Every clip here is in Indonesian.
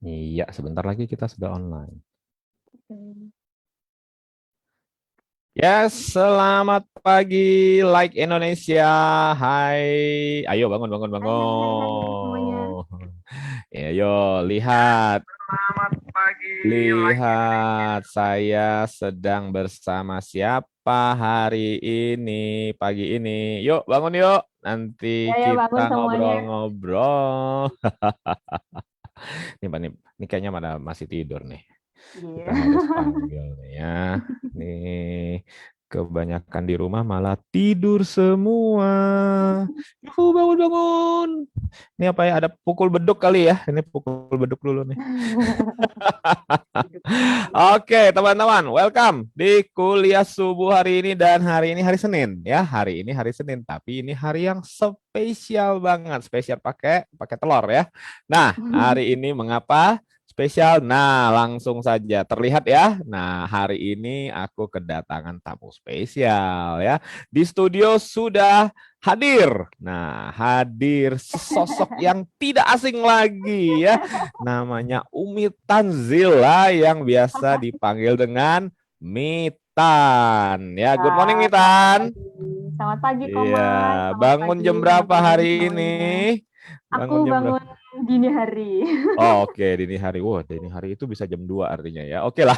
Iya, sebentar lagi kita sudah online. Oke. Ya, selamat pagi, like Indonesia. Hai, ayo bangun, bangun, Hai semuanya. bangun. Ya, yo, lihat, Selamat pagi, lihat. Saya sedang bersama siapa hari ini, pagi ini. Yuk, bangun yuk. Nanti Ya bangun kita semuanya. ngobrol-ngobrol. Ini kayaknya masih tidur nih. Kita Iya. harus panggil nih ya. Nih, kebanyakan di rumah malah tidur semua. Yuhu, bangun, bangun. Ini apa ya? Ada pukul beduk kali ya? Ini pukul beduk dulu nih. Oke, teman-teman, welcome di kuliah subuh hari ini dan hari ini hari Senin ya. Hari ini hari Senin, tapi ini hari yang spesial banget, spesial pakai pakai telur ya. Nah, hari ini mengapa spesial? Nah, langsung saja terlihat ya. Nah, hari ini aku kedatangan tamu spesial ya. Di studio sudah hadir. Nah, hadir sesosok yang tidak asing lagi ya. Namanya Umi Tanzila yang biasa dipanggil dengan Mitan. Ya, good morning Ya, selamat Mitan. pagi. Selamat pagi, Iya, Komai. Selamat bangun pagi, jam berapa teman-teman hari ini? semuanya. Aku Bangun jam berapa? bangun dini hari. Oh, oke, dini hari. Wah, dini hari itu bisa jam 2 artinya ya. Oke lah.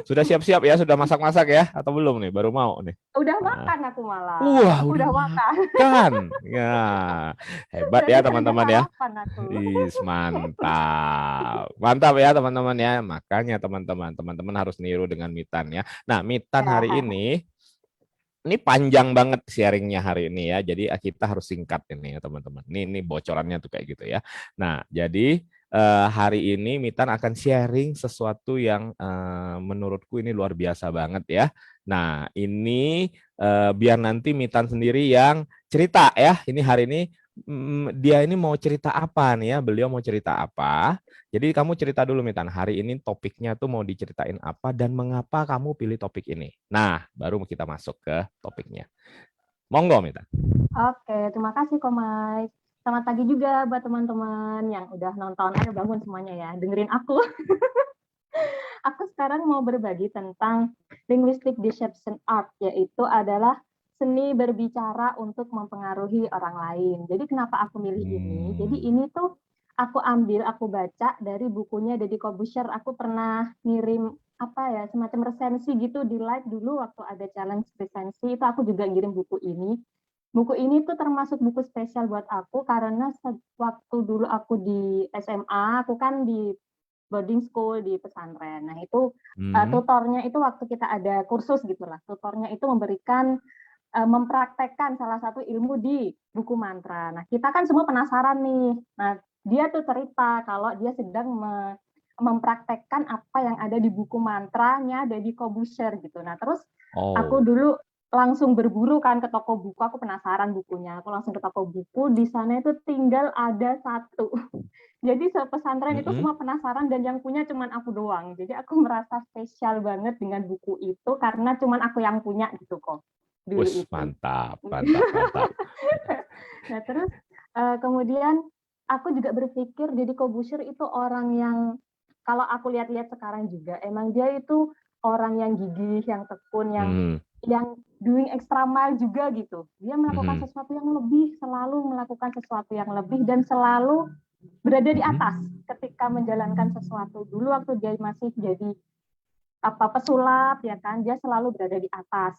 Sudah siap-siap ya, sudah masak-masak ya atau belum nih? Baru mau nih. Udah Nah. makan aku malah. Wah, Aku udah udah makan. makan. Ya, hebat Tadi ya udah teman-teman ya. sarapan aku. Is mantap. Mantap ya teman-teman ya. Makanya teman-teman harus niru dengan Mitan ya. Nah, Mitan hari Ya. ini panjang banget sharingnya hari ini ya. Jadi kita harus singkat ini ya teman-teman. Ini bocorannya tuh kayak gitu ya. Nah, jadi hari ini Mitan akan sharing sesuatu yang menurutku ini luar biasa banget ya. Nah, ini biar nanti Mitan sendiri yang cerita ya. Ini hari ini dia ini mau cerita apa nih ya? Beliau mau cerita apa? Jadi kamu cerita dulu Mitan, hari ini topiknya tuh mau diceritain apa dan mengapa kamu pilih topik ini. Nah, baru kita masuk ke topiknya. Monggo Mitan. Oke, terima kasih Komai. Selamat pagi juga buat teman-teman yang udah nonton. Ayo bangun semuanya ya, dengerin aku. Aku sekarang mau berbagi tentang linguistic deception art, yaitu adalah seni berbicara untuk mempengaruhi orang lain. Jadi kenapa aku milih ini? Jadi ini tuh aku ambil, aku baca dari bukunya Deddy Corbuzier. Aku pernah ngirim apa ya, semacam resensi gitu di live dulu waktu ada challenge resensi, itu aku juga ngirim buku ini. Buku ini tuh termasuk buku spesial buat aku karena waktu dulu aku di SMA, aku kan di boarding school di pesantren. Nah itu tutornya itu waktu kita ada kursus gitulah, tutornya itu memberikan mempraktekkan salah satu ilmu di buku mantra. Nah kita kan semua penasaran nih. Nah dia tuh cerita kalau dia sedang mempraktekkan apa yang ada di buku mantranya Deddy Corbuzier gitu. Nah terus aku dulu langsung berburu kan ke toko buku, aku penasaran bukunya, aku langsung ke toko buku, di sana itu tinggal ada satu. Jadi pesantren itu semua penasaran dan yang punya cuman aku doang. Jadi aku merasa spesial banget dengan buku itu karena cuman aku yang punya gitu kok dulu Wus, itu. mantap, mantap, mantap. Nah terus kemudian aku juga berpikir Deddy Corbuzier itu orang yang kalau aku lihat-lihat sekarang juga emang dia itu orang yang gigih, yang tekun, yang doing extra mile juga gitu. Dia melakukan sesuatu yang lebih, selalu melakukan sesuatu yang lebih dan selalu berada di atas ketika menjalankan sesuatu. Dulu waktu dia masih jadi pesulap ya kan, dia selalu berada di atas.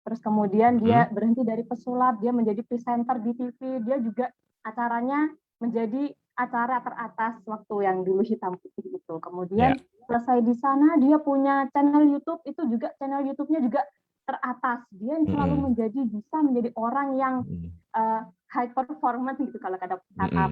Terus kemudian dia berhenti dari pesulap, dia menjadi presenter di TV, dia juga acaranya menjadi acara teratas waktu yang dulu hitam putih itu. Kemudian selesai di sana dia punya channel YouTube, itu juga channel YouTube-nya juga teratas. Dia selalu bisa menjadi orang yang high performance gitu kalau kata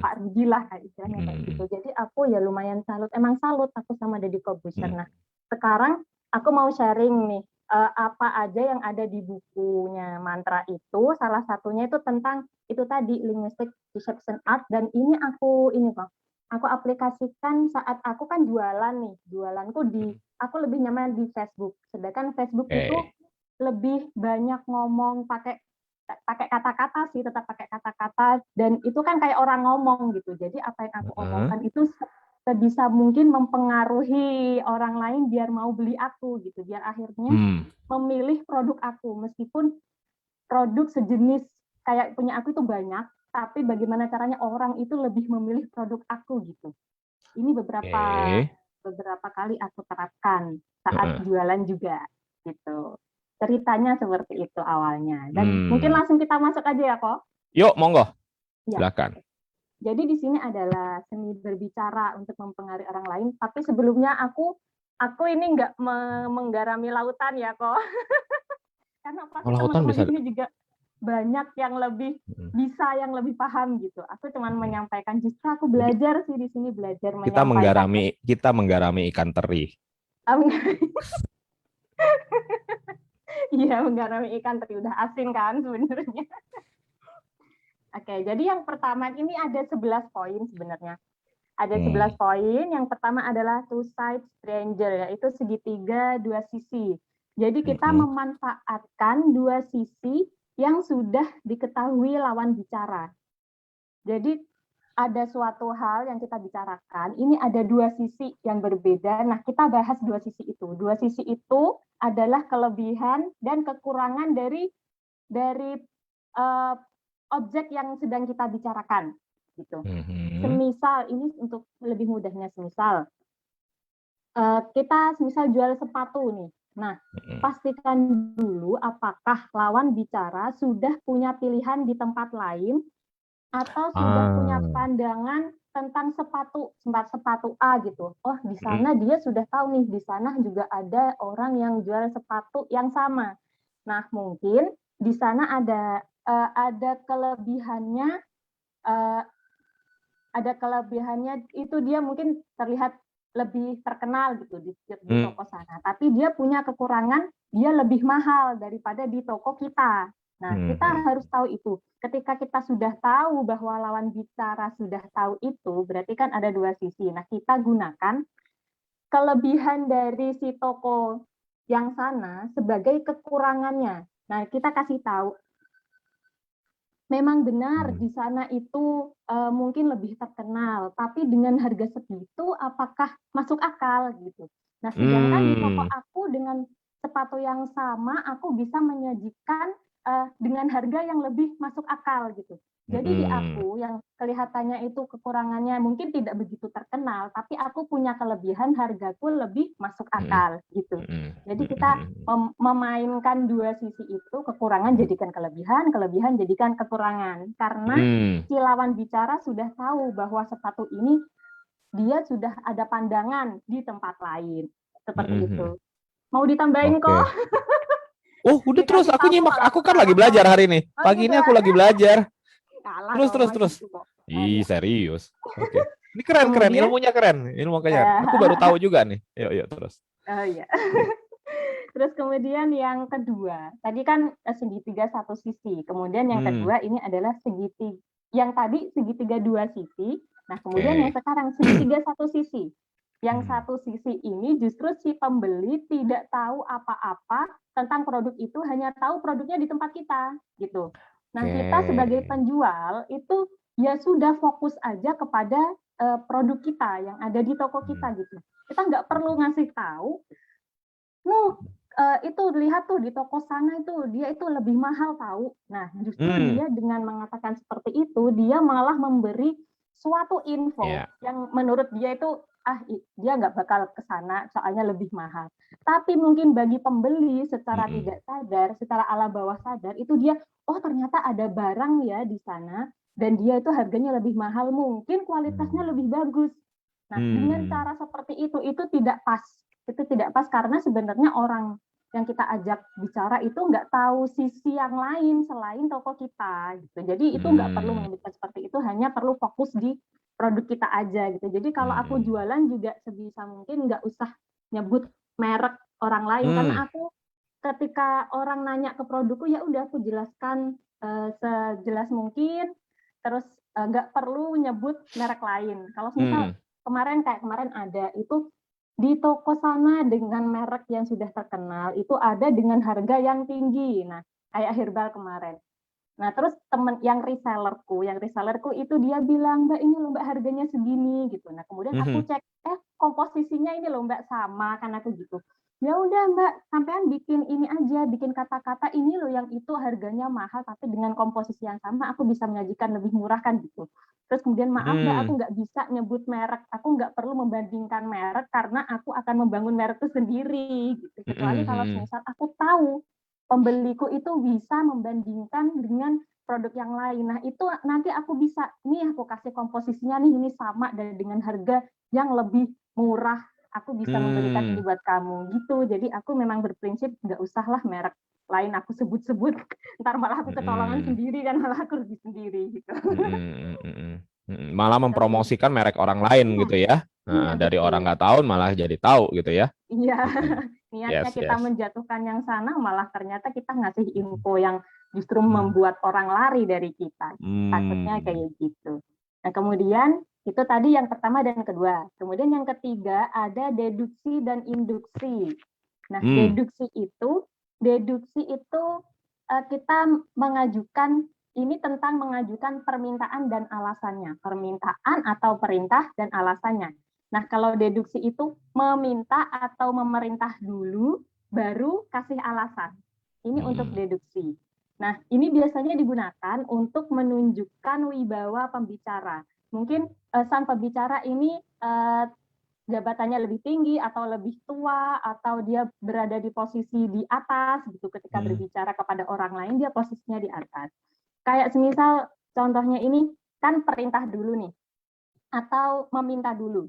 Pak Rudi lah istilahnya kayak gitu. Jadi aku ya lumayan salut, emang salut aku sama Deddy Corbuzier. Nah sekarang aku mau sharing nih apa aja yang ada di bukunya mantra itu. Salah satunya itu tentang itu tadi linguistic deception art dan ini aku aplikasikan saat aku kan jualan nih. Jualanku aku lebih nyaman di Facebook. Sedangkan Facebook itu lebih banyak ngomong pakai pakai kata-kata sih, tetap pakai kata-kata, dan itu kan kayak orang ngomong gitu. Jadi apa yang aku omongkan itu sebisa mungkin mempengaruhi orang lain biar mau beli aku gitu, biar akhirnya memilih produk aku, meskipun produk sejenis kayak punya aku itu banyak, tapi bagaimana caranya orang itu lebih memilih produk aku gitu. Ini beberapa kali aku terapkan saat jualan juga gitu. Ceritanya seperti itu awalnya. Dan mungkin langsung kita masuk aja ya, kok. Yuk, monggo. Ya. Silakan. Jadi di sini adalah seni berbicara untuk mempengaruhi orang lain, tapi sebelumnya aku ini nggak menggarami lautan ya, kok. Karena pasti teman-teman di sini juga banyak yang lebih bisa, yang lebih paham gitu. Aku cuma menyampaikan, justru aku belajar sih di sini, belajar menyampaikan. Kita menggarami ikan teri. Iya, menggarami ikan teri, udah asin kan sebenarnya. Oke, jadi yang pertama ini ada 11 poin sebenarnya. Ada 11 poin. Yang pertama adalah two side stranger, yaitu segitiga dua sisi. Jadi kita memanfaatkan dua sisi yang sudah diketahui lawan bicara. Jadi ada suatu hal yang kita bicarakan, ini ada dua sisi yang berbeda. Nah, kita bahas dua sisi itu. Dua sisi itu adalah kelebihan dan kekurangan dari objek yang sedang kita bicarakan. Gitu. Semisal, ini untuk lebih mudahnya, semisal kita semisal jual sepatu nih. Nah, pastikan dulu apakah lawan bicara sudah punya pilihan di tempat lain atau sudah punya pandangan tentang sepatu A gitu. Oh, di sana dia sudah tahu nih, di sana juga ada orang yang jual sepatu yang sama. Nah, mungkin di sana ada kelebihannya, itu dia mungkin terlihat lebih terkenal gitu di toko sana. Tapi dia punya kekurangan, dia lebih mahal daripada di toko kita. Nah, kita harus tahu itu. Ketika kita sudah tahu bahwa lawan bicara sudah tahu itu, berarti kan ada dua sisi. Nah, kita gunakan kelebihan dari si toko yang sana sebagai kekurangannya. Nah, kita kasih tahu, memang benar di sana itu mungkin lebih terkenal, tapi dengan harga segitu apakah masuk akal gitu. Nah, sedangkan di toko aku dengan sepatu yang sama, aku bisa menyajikan dengan harga yang lebih masuk akal gitu. Jadi di aku yang kelihatannya itu kekurangannya mungkin tidak begitu terkenal, tapi aku punya kelebihan, hargaku lebih masuk akal gitu. Jadi kita memainkan dua sisi itu, kekurangan jadikan kelebihan, kelebihan jadikan kekurangan. Karena si lawan bicara sudah tahu bahwa sepatu ini dia sudah ada pandangan di tempat lain. Seperti itu. Mau ditambahin kok? Oh, udah terus aku nyimak. Aku kan lagi belajar hari ini. Pagi ini aku lagi belajar. Terus. Ih, serius. Oke. Ini keren, ilmunya keren. Aku baru tahu juga nih. Yuk terus. Oh iya. Terus kemudian yang kedua, tadi kan segitiga satu sisi. Kemudian yang kedua ini adalah segitiga. Yang tadi segitiga dua sisi. Nah, kemudian yang sekarang segitiga satu sisi. Yang satu sisi ini justru si pembeli tidak tahu apa-apa tentang produk itu, hanya tahu produknya di tempat kita, gitu. Nah, kita sebagai penjual itu ya sudah fokus aja kepada produk kita yang ada di toko kita, gitu. Kita nggak perlu ngasih tahu, itu lihat tuh di toko sana itu dia itu lebih mahal tahu. Nah, justru dia dengan mengatakan seperti itu, dia malah memberi suatu info yang menurut dia itu dia nggak bakal ke sana soalnya lebih mahal. Tapi mungkin bagi pembeli secara tidak sadar, secara ala bawah sadar, itu dia, oh ternyata ada barang ya di sana dan dia itu harganya lebih mahal, mungkin kualitasnya lebih bagus. Nah, dengan cara seperti itu tidak pas. Itu tidak pas karena sebenarnya orang yang kita ajak bicara itu nggak tahu sisi yang lain selain toko kita gitu. Jadi itu nggak perlu menyebutkan seperti itu, hanya perlu fokus di produk kita aja gitu. Jadi kalau aku jualan juga sebisa mungkin nggak usah nyebut merek orang lain, karena aku ketika orang nanya ke produkku ya udah aku jelaskan sejelas mungkin, terus nggak perlu nyebut merek lain. Kalau misal kemarin ada itu di toko sana dengan merek yang sudah terkenal itu ada dengan harga yang tinggi. Nah, kayak herbal kemarin. Nah, terus temen yang resellerku itu dia bilang, Mbak ini loh Mbak harganya segini gitu. Nah, kemudian aku cek, komposisinya ini loh Mbak sama kan aku gitu. Ya udah Mbak, sampean bikin ini aja, bikin kata-kata ini loh yang itu harganya mahal tapi dengan komposisi yang sama aku bisa menyajikan lebih murah kan gitu. Terus kemudian maaf Mbak, aku nggak bisa nyebut merek, aku nggak perlu membandingkan merek karena aku akan membangun merek itu sendiri gitu. Kecuali kalau misal aku tahu pembeliku itu bisa membandingkan dengan produk yang lain. Nah, itu nanti aku bisa, nih aku kasih komposisinya nih, ini sama dan dengan harga yang lebih murah, aku bisa memberikan ini buat kamu. Gitu. Jadi aku memang berprinsip nggak usahlah merek lain aku sebut-sebut, ntar malah aku ketolongan sendiri kan, malah aku rugi sendiri gitu. Malah mempromosikan merek orang lain gitu ya. Iya, Dari orang betul. nggak tahu malah jadi tahu gitu ya. Iya, niatnya Yes, kita yes. menjatuhkan yang sana, malah ternyata kita ngasih info yang justru membuat orang lari dari kita. Takutnya kayak gitu. Nah, kemudian itu tadi yang pertama dan kedua. Kemudian yang ketiga ada deduksi dan induksi. Nah, deduksi itu kita mengajukan ini tentang mengajukan permintaan dan alasannya. Permintaan atau perintah dan alasannya. Nah, kalau deduksi itu meminta atau memerintah dulu, baru kasih alasan. Ini untuk deduksi. Nah, ini biasanya digunakan untuk menunjukkan wibawa pembicara. Mungkin sang pembicara ini jabatannya lebih tinggi atau lebih tua atau dia berada di posisi di atas gitu ketika berbicara kepada orang lain, dia posisinya di atas. Kayak semisal contohnya ini kan perintah dulu nih atau meminta dulu.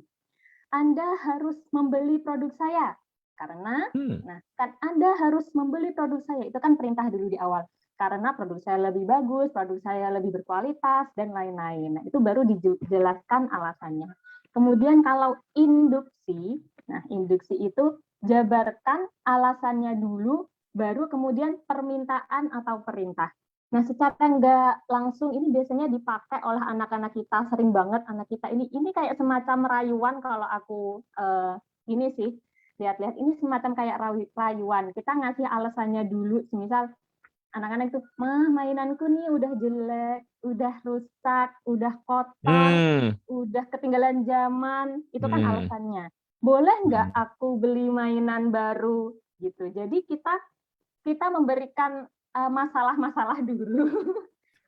Anda harus membeli produk saya karena nah kan Anda harus membeli produk saya, itu kan perintah dulu di awal, karena produk saya lebih bagus, produk saya lebih berkualitas dan lain-lain. Nah, itu baru dijelaskan alasannya. Kemudian kalau induksi, nah induksi itu jabarkan alasannya dulu, baru kemudian permintaan atau perintah. Nah, secara nggak langsung ini biasanya dipakai oleh anak-anak kita, sering banget anak kita ini kayak semacam rayuan kalau aku ini sih, lihat-lihat ini semacam kayak rayuan. Kita ngasih alasannya dulu, misal anak-anak itu, mah mainanku nih udah jelek, udah rusak, udah kotor, udah ketinggalan zaman, itu kan alasannya. Boleh nggak aku beli mainan baru gitu. Jadi kita memberikan masalah-masalah dulu,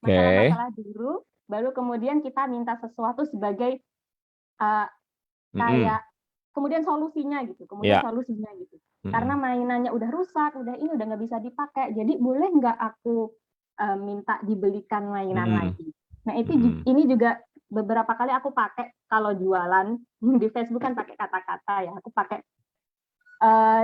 masalah-masalah dulu, baru kemudian kita minta sesuatu sebagai kayak kemudian solusinya gitu, Karena mainannya udah rusak, udah nggak bisa dipakai, jadi boleh nggak aku minta dibelikan mainan lagi. Nah ini juga beberapa kali aku pakai kalau jualan di Facebook kan pakai kata-kata ya, aku pakai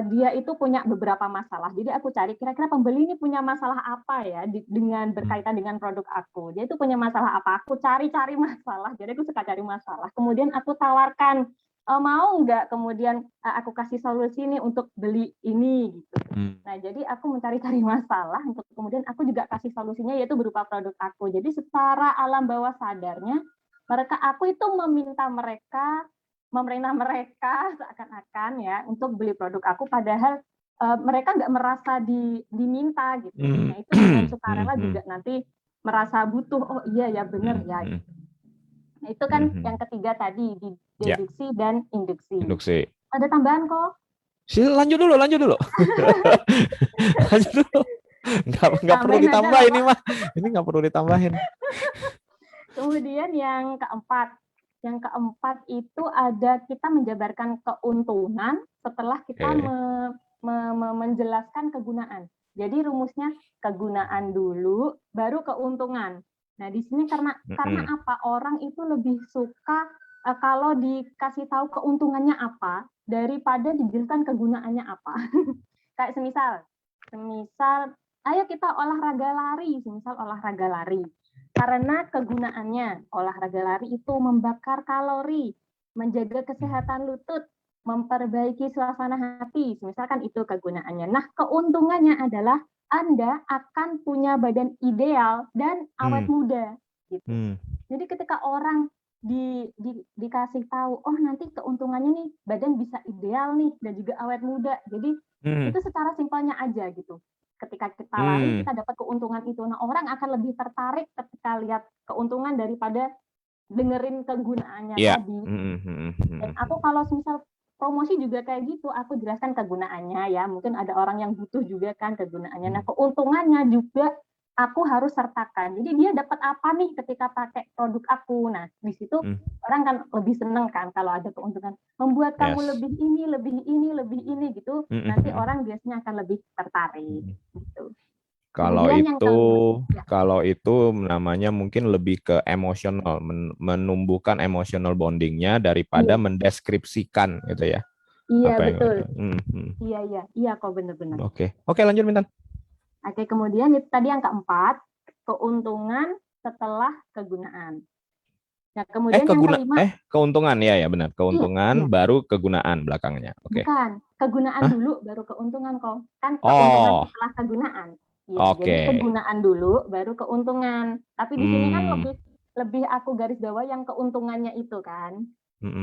dia itu punya beberapa masalah. Jadi aku cari kira-kira pembeli ini punya masalah apa ya dengan berkaitan dengan produk aku. Dia itu punya masalah apa? Aku cari-cari masalah. Jadi aku suka cari masalah. Kemudian aku tawarkan mau nggak kemudian aku kasih solusi nih untuk beli ini gitu. Nah, jadi aku mencari-cari masalah untuk kemudian aku juga kasih solusinya yaitu berupa produk aku. Jadi secara alam bawah sadarnya aku itu memerintah mereka seakan-akan ya untuk beli produk aku, padahal mereka nggak merasa diminta gitu. Nah itu dengan sukarela juga nanti merasa butuh, oh iya ya benar ya. Nah itu kan yang ketiga tadi di deduksi dan induksi. Ada tambahan kok? Lanjut dulu. Lanjut dulu. Nggak perlu ditambah ini mah. Ini nggak perlu ditambahin. Kemudian yang keempat itu ada kita menjabarkan keuntungan setelah kita menjelaskan kegunaan. Jadi rumusnya kegunaan dulu, baru keuntungan. Nah di sini karena apa? Orang itu lebih suka kalau dikasih tahu keuntungannya apa daripada dijelaskan kegunaannya apa. Kayak semisal, ayo kita olahraga lari. Karena kegunaannya, olahraga lari itu membakar kalori, menjaga kesehatan lutut, memperbaiki suasana hati, misalkan itu kegunaannya. Nah, keuntungannya adalah Anda akan punya badan ideal dan awet muda. Gitu. Jadi ketika orang dikasih tahu, oh nanti keuntungannya nih, badan bisa ideal nih, dan juga awet muda. Jadi itu secara simpelnya aja gitu. Ketika kita lari, kita dapat keuntungan itu. Nah, orang akan lebih tertarik ketika lihat keuntungan daripada dengerin kegunaannya tadi. Dan aku kalau misal promosi juga kayak gitu, aku jelaskan kegunaannya ya. Mungkin ada orang yang butuh juga kan kegunaannya. Nah, keuntungannya juga aku harus sertakan. Jadi dia dapat apa nih ketika pakai produk aku. Nah, di situ orang kan lebih seneng kan kalau ada keuntungan. Membuat kamu lebih ini gitu. Nanti orang biasanya akan lebih tertarik gitu. Kalau itu namanya mungkin lebih ke emosional, menumbuhkan emotional bondingnya daripada mendeskripsikan gitu ya. Iya, betul. Iya kok, benar-benar. Oke, lanjut Mintan. Oke, kemudian itu tadi yang keempat, keuntungan setelah kegunaan. Nah, kemudian yang kelima, keuntungan ya benar. Keuntungan baru kegunaan belakangnya. Oke. Bukan, kegunaan dulu baru keuntungan kok. Kan keuntungan setelah kegunaan. Ya, jadi kegunaan dulu baru keuntungan. Tapi di sini kan lebih aku garis bawah yang keuntungannya itu kan.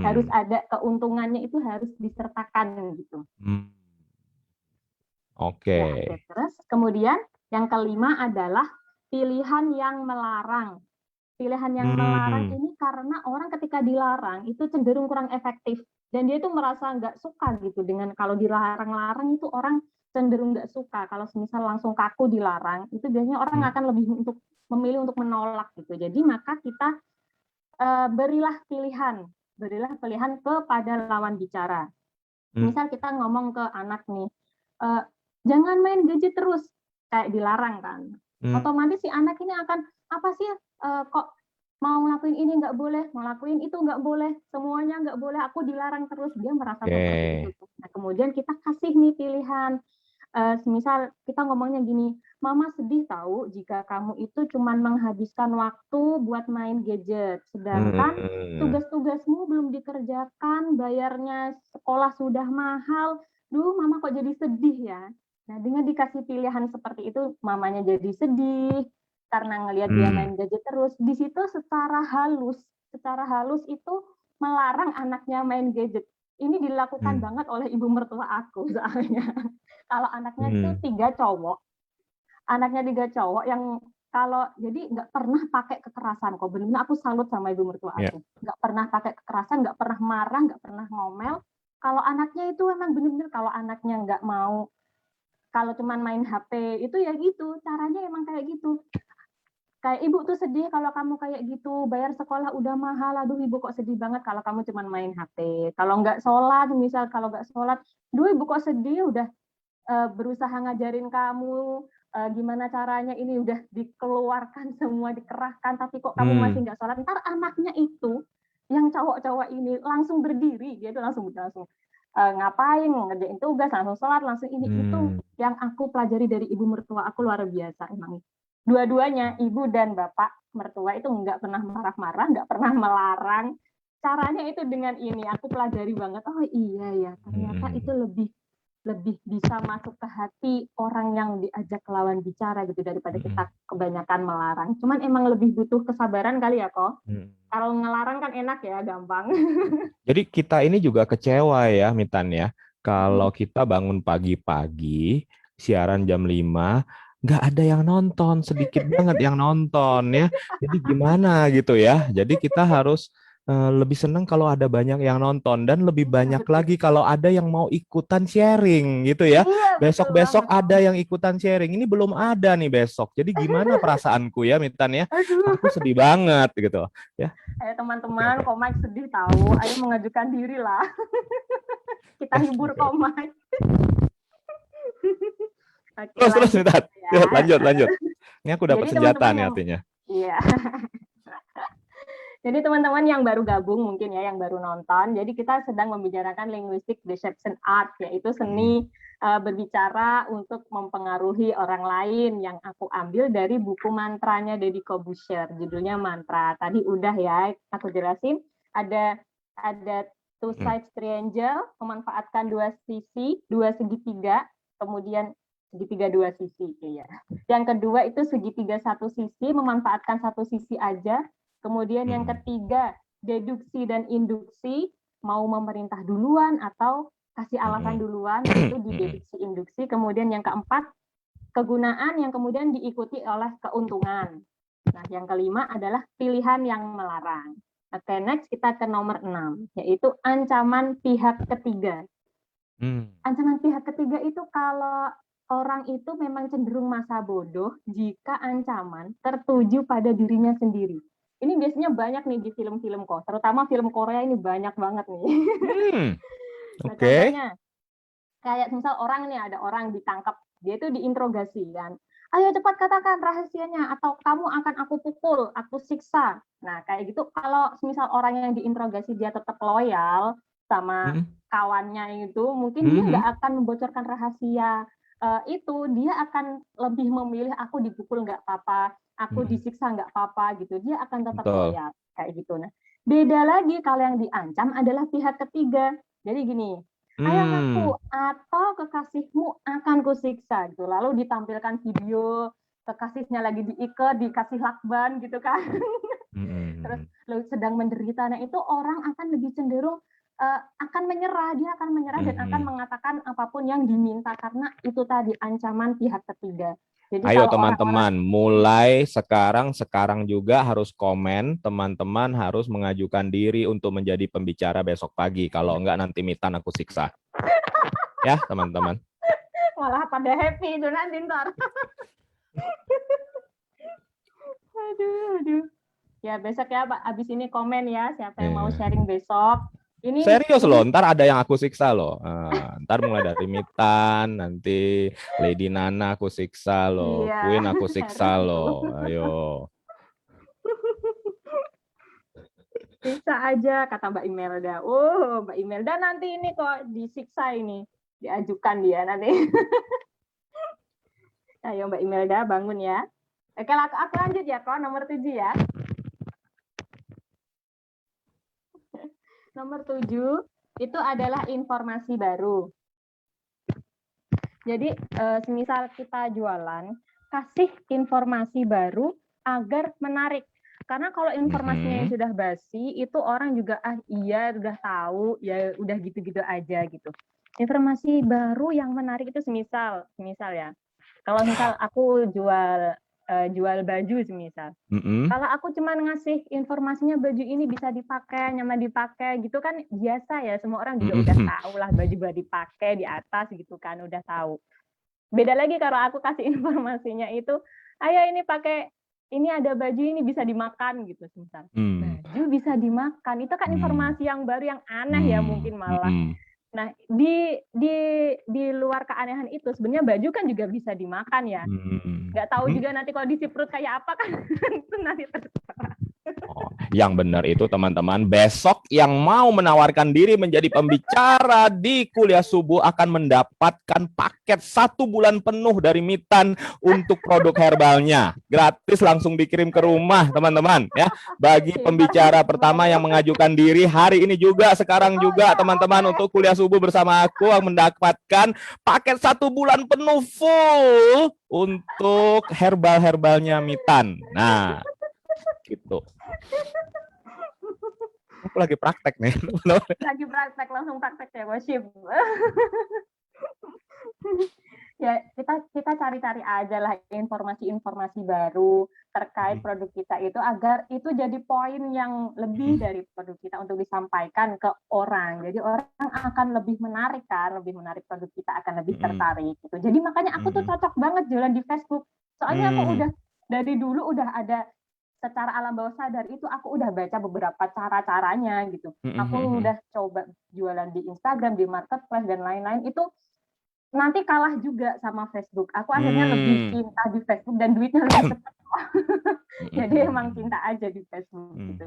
Harus ada keuntungannya, itu harus disertakan gitu. Oke. Ya, terus kemudian yang kelima adalah pilihan yang melarang. Pilihan yang melarang ini karena orang ketika dilarang itu cenderung kurang efektif. Dan dia itu merasa nggak suka gitu dengan kalau dilarang-larang, itu orang cenderung nggak suka. Kalau misal langsung kaku dilarang, itu biasanya orang akan lebih memilih untuk menolak gitu. Jadi maka kita berilah pilihan kepada lawan bicara. Misal kita ngomong ke anak nih, jangan main gadget terus, kayak dilarang kan. Otomatis si anak ini akan, apa sih, kok mau ngelakuin ini nggak boleh, mau ngelakuin itu nggak boleh, semuanya nggak boleh, aku dilarang terus. Dia merasa seperti itu. Nah, kemudian kita kasih nih pilihan. Misal kita ngomongnya gini, Mama sedih tahu jika kamu itu cuma menghabiskan waktu buat main gadget, sedangkan tugas-tugasmu belum dikerjakan, bayarnya sekolah sudah mahal. Duh, Mama kok jadi sedih ya. Nah, dengan dikasih pilihan seperti itu, mamanya jadi sedih karena ngelihat dia main gadget terus. Di situ secara halus itu melarang anaknya main gadget. Ini dilakukan banget oleh ibu mertua aku soalnya. Kalau anaknya itu 3 cowok, yang kalau jadi nggak pernah pakai kekerasan kok. Benar-benar aku salut sama ibu mertua aku. Nggak pernah pakai kekerasan, nggak pernah marah, nggak pernah ngomel. Kalau anaknya itu emang benar-benar kalau anaknya nggak mau, kalau cuma main HP itu ya gitu, caranya emang kayak gitu. Kayak ibu tuh sedih kalau kamu kayak gitu, bayar sekolah udah mahal, aduh ibu kok sedih banget kalau kamu cuma main HP. Kalau nggak sholat, misal kalau nggak sholat, duh ibu kok sedih, udah berusaha ngajarin kamu gimana caranya, ini udah dikeluarkan semua, dikerahkan, tapi kok kamu masih nggak sholat. Ntar anaknya itu, yang cowok-cowok ini langsung berdiri, dia tuh langsung ngapain, ngerjain tugas, langsung sholat, langsung ini. Itu yang aku pelajari dari ibu mertua aku luar biasa emang. Dua-duanya, ibu dan bapak mertua itu nggak pernah marah-marah, nggak pernah melarang. Caranya itu dengan ini, aku pelajari banget. Oh iya ya, ternyata itu lebih bisa masuk ke hati orang yang diajak lawan bicara gitu daripada kita kebanyakan melarang. Cuman emang lebih butuh kesabaran kali ya kok. Kalau ngelarang kan enak ya, gampang. Jadi kita ini juga kecewa ya, Mitan ya. Kalau kita bangun pagi-pagi, siaran jam 5, nggak ada yang nonton, sedikit banget yang nonton ya. Jadi gimana gitu ya. Jadi kita harus lebih senang kalau ada banyak yang nonton, dan lebih banyak lagi kalau ada yang mau ikutan sharing gitu ya. Besok-besok ada yang ikutan sharing. Ini belum ada nih besok. Jadi gimana perasaanku ya, Mitan ya? Aku sedih banget gitu ya. Ayo teman-teman, Komai sedih tahu. Ayo mengajukan diri lah. Kita hibur Komai. Terus Mitan. Ya. Lanjut. Ini aku dapat senjata nih artinya. Iya. Jadi teman-teman yang baru gabung mungkin ya, yang baru nonton, jadi kita sedang membicarakan linguistic deception art, yaitu seni berbicara untuk mempengaruhi orang lain, yang aku ambil dari buku mantranya Deddy Corbuzier, judulnya Mantra. Tadi udah ya aku jelasin, ada two sides triangle, memanfaatkan dua segitiga, kemudian segitiga dua sisi. Ya. Yang kedua itu segitiga satu sisi, memanfaatkan satu sisi aja. Kemudian yang ketiga, deduksi dan induksi, mau memerintah duluan atau kasih alasan duluan, itu di deduksi induksi. Kemudian yang keempat, kegunaan yang kemudian diikuti oleh keuntungan. Nah, yang kelima adalah pilihan yang melarang. Oke, next kita ke nomor 6, yaitu ancaman pihak ketiga. Ancaman pihak ketiga itu kalau orang itu memang cenderung masa bodoh jika ancaman tertuju pada dirinya sendiri. Ini biasanya banyak nih di film-film kok, terutama film Korea ini banyak banget nih. Nah, contohnya, kayak misal orang nih, ada orang ditangkap, dia itu diinterogasi kan. Ayo cepat katakan rahasianya, atau kamu akan aku pukul, aku siksa. Nah, kayak gitu, kalau misal orang yang diinterogasi dia tetap loyal sama kawannya itu, mungkin dia nggak akan membocorkan rahasia itu. Dia akan lebih memilih aku dipukul nggak apa-apa, aku disiksa nggak apa-apa gitu. Dia akan tetap loyal kayak gitu. Nah, beda lagi kalau yang diancam adalah pihak ketiga. Jadi gini, ayo ngaku atau kekasihmu akan kusiksa gitu. Lalu ditampilkan video kekasihnya lagi diikat, dikasih lakban gitu kan. Terus lalu sedang menderita. Nah, itu orang akan lebih cenderung akan menyerah, dia akan menyerah dan akan mengatakan apapun yang diminta karena itu tadi ancaman pihak ketiga. Jadi ayo kalau teman-teman, mulai sekarang juga harus komen, teman-teman harus mengajukan diri untuk menjadi pembicara besok pagi. Kalau enggak nanti Mitan aku siksa. Ya, teman-teman. Malah pada happy itu nanti ntar. Aduh. Ya besok ya Pak, abis ini komen ya siapa yang mau sharing besok. Ini serius loh, ntar ada yang aku siksa loh. Ntar mulai dari Mitan, nanti Lady Nana aku siksa loh, iya, Queen aku siksa loh. Ayo. Siksa aja kata Mbak Imelda. Mbak Imelda nanti ini kok disiksa ini, diajukan dia nanti. Ayo Mbak Imelda bangun ya. Oke, aku lanjut ya kok nomor 7 ya. Nomor 7 itu adalah informasi baru. Jadi semisal kita jualan, kasih informasi baru agar menarik. Karena kalau informasinya yang sudah basi, itu orang juga iya udah tahu, ya udah gitu-gitu aja gitu. Informasi baru yang menarik itu semisal ya. Kalau misal aku jual baju semisal. Kalau aku cuma ngasih informasinya baju ini bisa dipakai, nyaman dipakai gitu kan biasa ya, semua orang juga udah tahu lah baju buat dipakai di atas gitu kan, udah tahu. Beda lagi kalau aku kasih informasinya itu, ayo ini pakai, ini ada baju ini bisa dimakan gitu semisal. Baju bisa dimakan, itu kan informasi yang baru yang aneh ya mungkin malah. Nah, di luar keanehan itu sebenarnya baju kan juga bisa dimakan ya. Nggak tahu juga nanti kalau diisi perut kayak apa kan itu nanti terserah. Yang benar itu teman-teman, besok yang mau menawarkan diri menjadi pembicara di kuliah subuh akan mendapatkan paket 1 bulan penuh dari Mitan untuk produk herbalnya. Gratis langsung dikirim ke rumah teman-teman ya. Bagi pembicara pertama yang mengajukan diri hari ini juga, sekarang juga teman-teman untuk kuliah subuh bersama aku yang mendapatkan paket 1 bulan penuh full untuk herbalnya Mitan. Nah, gitu. Aku lagi praktek nih. Lagi praktek, langsung praktek ya, gosip. Ya, kita cari-cari aja lah informasi-informasi baru terkait produk kita itu agar itu jadi poin yang lebih dari produk kita untuk disampaikan ke orang. Jadi orang akan lebih menarik kan, lebih menarik produk kita akan lebih tertarik gitu. Jadi makanya aku tuh cocok banget jualan di Facebook. Soalnya aku udah dari dulu udah ada secara alam bawah sadar itu aku udah baca beberapa cara-caranya gitu. Aku udah coba jualan di Instagram, di marketplace dan lain-lain itu nanti kalah juga sama Facebook. Aku akhirnya lebih cinta di Facebook dan duitnya lebih cepat. Jadi emang cinta aja di Facebook gitu.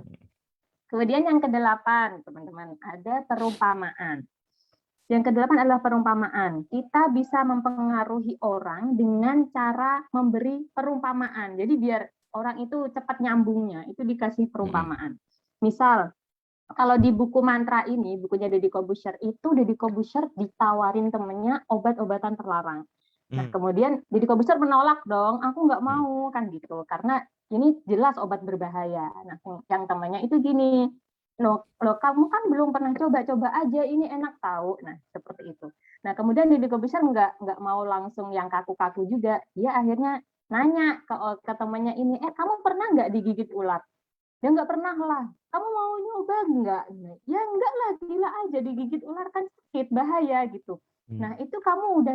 Kemudian yang ke-8, teman-teman, ada perumpamaan. Yang ke-8 adalah perumpamaan. Kita bisa mempengaruhi orang dengan cara memberi perumpamaan. Jadi biar orang itu cepat nyambungnya, itu dikasih perumpamaan. Misal, kalau di buku mantra ini, bukunya Deddy Corbuzier itu, Deddy Corbuzier ditawarin temennya obat-obatan terlarang. Nah, kemudian Deddy Corbuzier menolak dong, aku nggak mau kan gitu, karena ini jelas obat berbahaya. Nah, yang temannya itu gini, Loh, kamu kan belum pernah coba aja, ini enak tahu. Nah, seperti itu. Nah, kemudian Deddy Kobusier nggak mau langsung yang kaku-kaku juga. Dia akhirnya nanya ke temannya ini, kamu pernah nggak digigit ular? Ya nggak pernah lah. Kamu mau nyoba nggak? Ya nggak lah, gila aja, digigit ular kan sakit, bahaya gitu. Nah itu kamu udah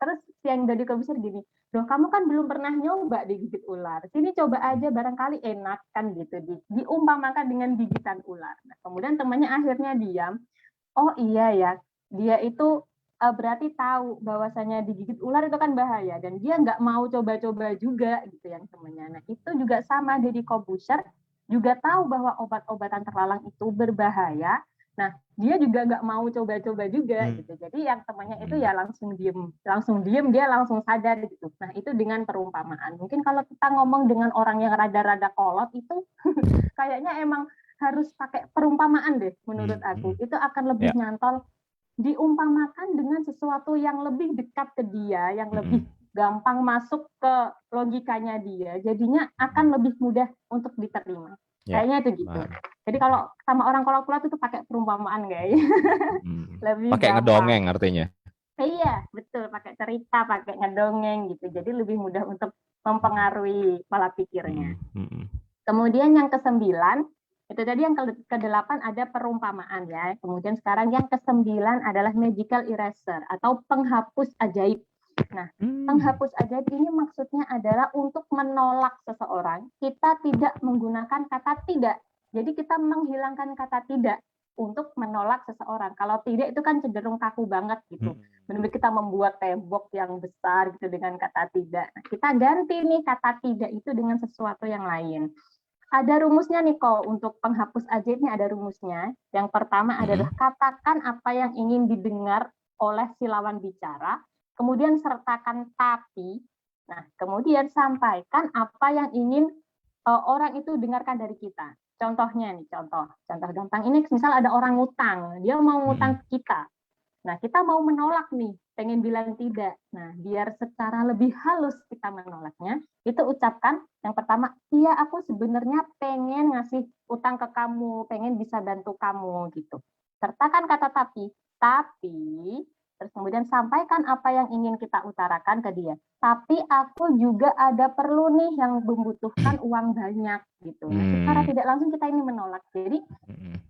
terus yang dari Kobusier gini, loh kamu kan belum pernah nyoba digigit ular. Sini coba aja, barangkali enak kan gitu. Diumpamakan dengan gigitan ular. Nah, kemudian temannya akhirnya diam. Oh iya ya, dia itu berarti tahu bahwasanya digigit ular itu kan bahaya dan dia nggak mau coba-coba juga gitu yang temannya. Nah itu juga sama, Deddy Kobusier juga tahu bahwa obat-obatan terlarang itu berbahaya. Nah dia juga nggak mau coba-coba juga gitu. Jadi yang temannya itu ya langsung diem, dia langsung sadar gitu. Nah itu dengan perumpamaan. Mungkin kalau kita ngomong dengan orang yang rada-rada kolot itu kayaknya emang harus pakai perumpamaan deh menurut aku. Itu akan lebih nyantol, diumpamakan dengan sesuatu yang lebih dekat ke dia, yang lebih gampang masuk ke logikanya dia, jadinya akan lebih mudah untuk diterima. Kayaknya itu gitu. Jadi kalau sama orang kolot itu pakai perumpamaan guys. Lebih pakai gampang. ngedongeng artinya. Iya, betul, pakai cerita, pakai ngedongeng gitu. Jadi lebih mudah untuk mempengaruhi pola pikirnya. Kemudian yang ke-9, itu tadi yang ke-8 ada perumpamaan ya. Kemudian sekarang yang ke-9 adalah magical eraser atau penghapus ajaib. Nah, penghapus ajaib ini maksudnya adalah untuk menolak seseorang. Kita tidak menggunakan kata tidak. Jadi kita menghilangkan kata tidak untuk menolak seseorang. Kalau tidak itu kan cenderung kaku banget gitu. Benar-benar kita membuat tembok yang besar gitu dengan kata tidak. Nah, kita ganti nih kata tidak itu dengan sesuatu yang lain. Ada rumusnya nih kok, untuk penghapus ajaib ini ada rumusnya. Yang pertama adalah katakan apa yang ingin didengar oleh si lawan bicara, kemudian sertakan tapi, nah kemudian sampaikan apa yang ingin orang itu dengarkan dari kita. Contohnya nih, contoh gampang ini, misal ada orang ngutang, dia mau ngutang ke kita. Nah, kita mau menolak nih, pengen bilang tidak. Nah, biar secara lebih halus kita menolaknya, itu ucapkan yang pertama, iya aku sebenarnya pengen ngasih utang ke kamu, pengen bisa bantu kamu gitu. Sertakan kata tapi, terus kemudian sampaikan apa yang ingin kita utarakan ke dia. Tapi aku juga ada perlu nih yang membutuhkan uang banyak gitu. Nah, secara tidak langsung kita ini menolak. Jadi,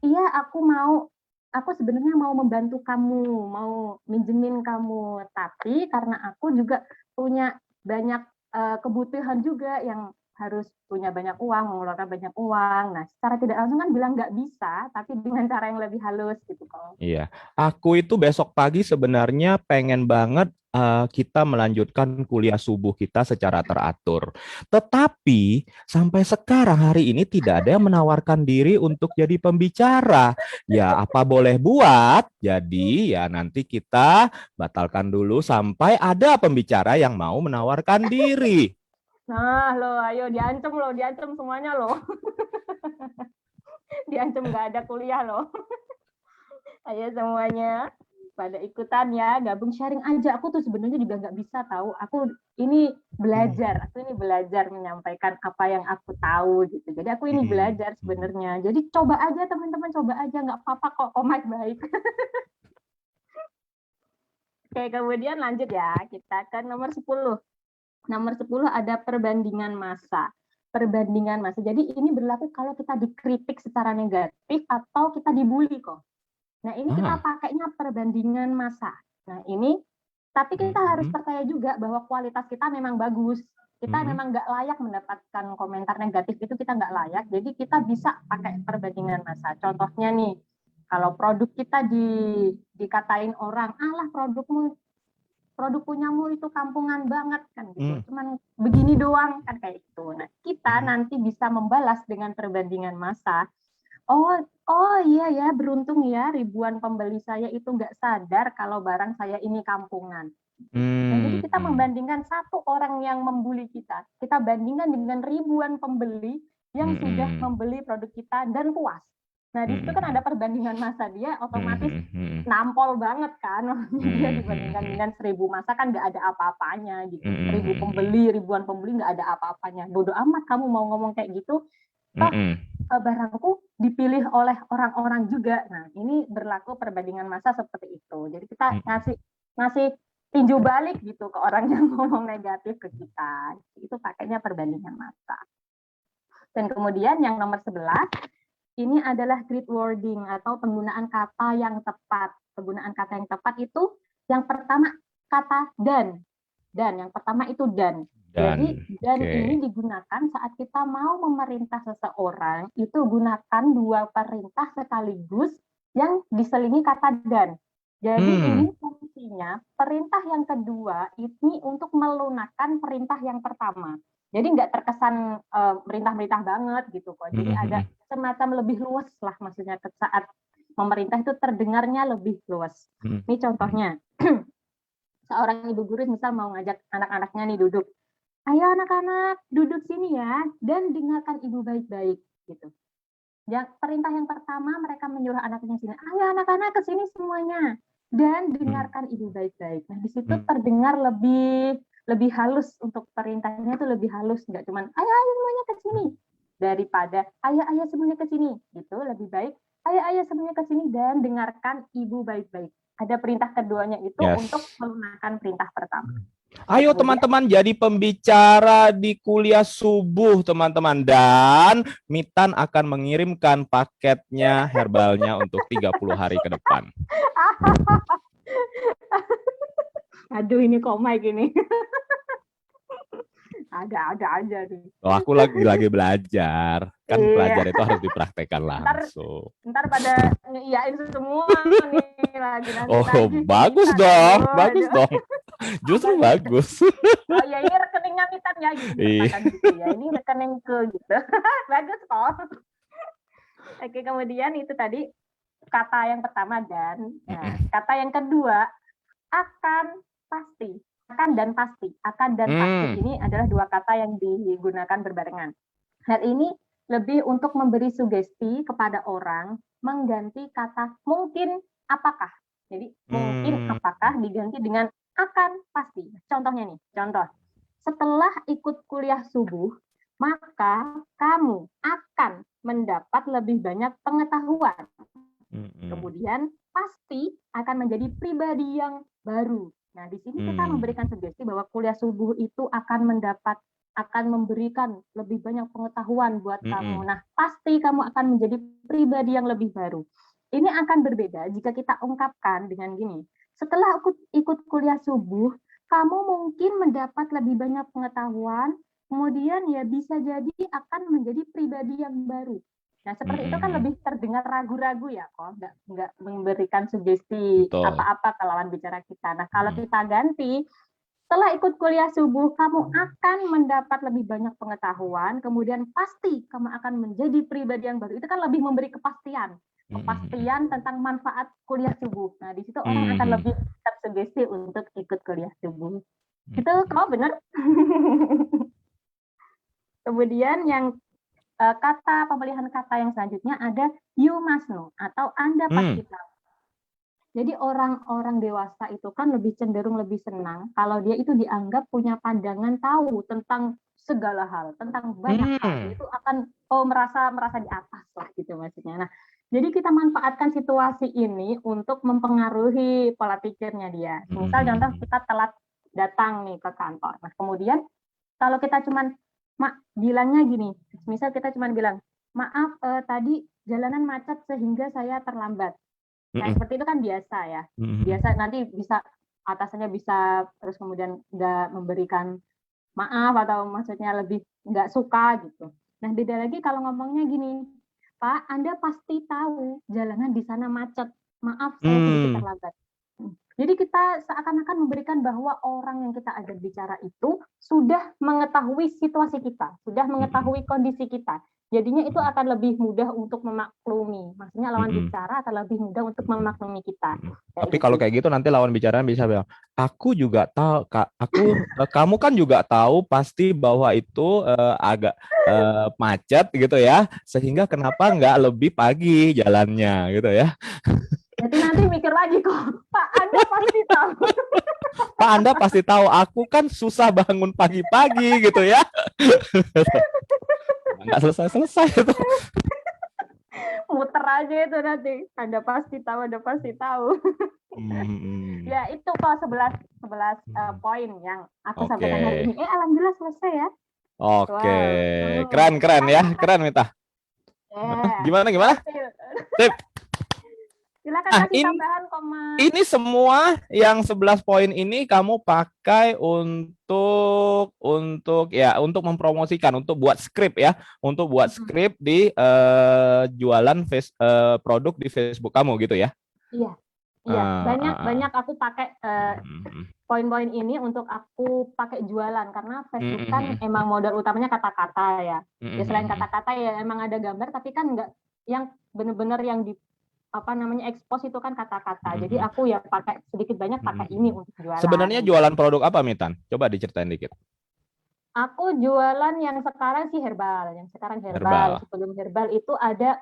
iya aku sebenarnya mau membantu kamu, mau minjemin kamu, tapi karena aku juga punya banyak kebutuhan juga yang harus punya banyak uang, mengeluarkan banyak uang. Nah, secara tidak langsung kan bilang nggak bisa, tapi dengan cara yang lebih halus gitu kok. Iya, aku itu besok pagi sebenarnya pengen banget kita melanjutkan kuliah subuh kita secara teratur. Tetapi sampai sekarang hari ini tidak ada yang menawarkan diri untuk jadi pembicara. Ya, apa boleh buat? Jadi ya nanti kita batalkan dulu sampai ada pembicara yang mau menawarkan diri. Nah, lo ayo diancam semuanya lo. Diancam nggak ada kuliah lo. Ayo semuanya pada ikutan ya, gabung sharing aja. Aku tuh sebenarnya juga nggak bisa tahu. Aku ini belajar menyampaikan apa yang aku tahu gitu. Jadi aku ini belajar sebenarnya. Jadi coba aja teman-teman, coba aja, nggak apa-apa kok, Komai baik. Oke, kemudian lanjut ya, kita ke nomor 10. Nomor 10 ada perbandingan massa. Perbandingan massa. Jadi ini berlaku kalau kita dikritik secara negatif atau kita dibully kok. Nah, ini kita pakainya perbandingan massa. Nah, ini tapi kita harus percaya juga bahwa kualitas kita memang bagus. Kita memang nggak layak mendapatkan komentar negatif, itu kita nggak layak. Jadi kita bisa pakai perbandingan massa. Contohnya nih, kalau produk kita dikatain orang, alah produk punyamu itu kampungan banget kan gitu. Cuman begini doang kan kayak gitu. Nah, kita nanti bisa membalas dengan perbandingan massa. Oh iya ya, beruntung ya ribuan pembeli saya itu nggak sadar kalau barang saya ini kampungan. Nah, jadi kita membandingkan satu orang yang membuli kita bandingkan dengan ribuan pembeli yang sudah membeli produk kita dan puas. Nah, di situ kan ada perbandingan massa, dia otomatis nampol banget kan. Dia dibandingkan dengan 1000 massa kan nggak ada apa-apanya gitu. 1000 pembeli, ribuan pembeli nggak ada apa-apanya. Bodoh amat kamu mau ngomong kayak gitu. Toh barangku dipilih oleh orang-orang juga. Nah, ini berlaku perbandingan massa seperti itu. Jadi kita ngasih tinju balik gitu ke orang yang ngomong negatif ke kita. Itu pakainya perbandingan massa. Dan kemudian yang nomor 11, ini adalah grid wording atau penggunaan kata yang tepat. Penggunaan kata yang tepat itu yang pertama kata dan. Dan yang pertama itu dan. Jadi dan ini digunakan saat kita mau memerintah seseorang, itu gunakan dua perintah sekaligus yang diselingi kata dan. Jadi ini fungsinya perintah yang kedua ini untuk melunakkan perintah yang pertama. Jadi nggak terkesan merintah-merintah banget gitu kok. Jadi ada semacam lebih luas lah, maksudnya saat memerintah itu terdengarnya lebih luas. Ini contohnya, seorang ibu guru misal mau ngajak anak-anaknya nih duduk. Ayo anak-anak duduk sini ya dan dengarkan ibu baik-baik gitu. Perintah yang pertama mereka menyuruh anaknya sini. Ayo anak-anak ke sini semuanya dan dengarkan ibu baik-baik. Nah di situ terdengar lebih halus, untuk perintahnya itu lebih halus, nggak cuman ayo semuanya ke sini, daripada ayo semuanya ke sini gitu. Lebih baik ayo semuanya ke sini dan dengarkan ibu baik-baik. Ada perintah keduanya itu untuk melunakkan perintah pertama. Ayo teman-teman jadi pembicara di kuliah subuh teman-teman, dan Mitan akan mengirimkan paketnya herbalnya untuk 30 hari ke depan. Aduh ini kok Mike ini. Ada aja nih. Oh, aku lagi belajar. Kan belajar itu harus dipraktekkan langsung. Ntar pada ngeiyain semua nih lagi. Bagus dong, bagus dong. Justru bagus. Oh ya ini rekeningnya Mitan ya gitu. Gitu ya. Ini rekeningku gitu. Bagus kok. Oke, kemudian itu tadi kata yang pertama dan. Nah, kata yang kedua akan, pasti. Akan dan pasti. Akan dan pasti ini adalah dua kata yang digunakan berbarengan. Hal ini lebih untuk memberi sugesti kepada orang mengganti kata mungkin apakah. Jadi mungkin apakah diganti dengan akan pasti. Contohnya nih, contoh. Setelah ikut kuliah subuh, maka kamu akan mendapat lebih banyak pengetahuan. Kemudian pasti akan menjadi pribadi yang baru. Nah, di sini kita memberikan sugesti bahwa kuliah subuh itu akan memberikan lebih banyak pengetahuan buat kamu. Nah, pasti kamu akan menjadi pribadi yang lebih baru. Ini akan berbeda jika kita ungkapkan dengan gini. Setelah ikut kuliah subuh, kamu mungkin mendapat lebih banyak pengetahuan, kemudian ya bisa jadi akan menjadi pribadi yang baru. Nah, seperti itu kan lebih terdengar ragu-ragu ya, kok nggak memberikan sugesti apa-apa ke lawan bicara kita. Nah, kalau kita ganti, setelah ikut kuliah subuh, kamu akan mendapat lebih banyak pengetahuan, kemudian pasti kamu akan menjadi pribadi yang baru. Itu kan lebih memberi kepastian tentang manfaat kuliah subuh. Nah, di situ orang akan lebih tersugesti untuk ikut kuliah subuh. Itu kok benar? Kemudian yang kata pemilihan kata yang selanjutnya ada you must know atau Anda pasti tahu. Jadi orang-orang dewasa itu kan lebih cenderung lebih senang kalau dia itu dianggap punya pandangan tahu tentang segala hal, tentang banyak hal. Itu akan merasa di atas lah gitu maksudnya. Nah, jadi kita manfaatkan situasi ini untuk mempengaruhi pola pikirnya dia. Misal contoh kita telat datang nih ke kantor. Nah, kemudian kalau kita cuman bilangnya gini, misal kita cuma bilang, maaf tadi jalanan macet sehingga saya terlambat. Nah, seperti itu kan biasa ya. Biasa nanti bisa atasannya bisa terus kemudian nggak memberikan maaf atau maksudnya lebih nggak suka gitu. Nah, beda lagi kalau ngomongnya gini, Pak, Anda pasti tahu jalanan di sana macet. Maaf, saya sedikit terlambat. Jadi kita seakan-akan memberikan bahwa orang yang kita ajak bicara itu sudah mengetahui situasi kita, sudah mengetahui kondisi kita. Jadinya itu akan lebih mudah untuk memaklumi. Maksudnya lawan bicara akan lebih mudah untuk memaklumi kita. Tapi kalau kayak gitu nanti lawan bicara bisa bilang, aku juga tahu, kamu kan juga tahu pasti bahwa itu agak macet gitu ya, sehingga kenapa nggak lebih pagi jalannya gitu ya. Jadi nanti mikir lagi kok, Pak Anda pasti tahu. Pak Anda pasti tahu, aku kan susah bangun pagi-pagi gitu ya. Nggak selesai itu. aja itu nanti. Anda pasti tahu. Ya itu kok 11 poin yang aku sampaikan hari ini. Alhamdulillah selesai ya. Oke, keren ya, keren Mita. Gimana? Sip. Silakan kasih tambahan komen. Ini semua yang 11 poin ini kamu pakai untuk mempromosikan, untuk buat skrip ya, untuk buat skrip di jualan produk di Facebook kamu gitu ya. Iya. Banyak aku pakai poin-poin ini untuk aku pakai jualan karena Facebook kan emang modal utamanya kata-kata ya. Ya selain kata-kata ya emang ada gambar tapi kan enggak yang benar-benar yang di expose itu kan kata-kata. Jadi aku ya pakai sedikit banyak pakai ini untuk jualan. Sebenarnya jualan produk apa Mitan? Coba diceritain dikit. Aku jualan yang sekarang sih herbal. Sebelum herbal itu ada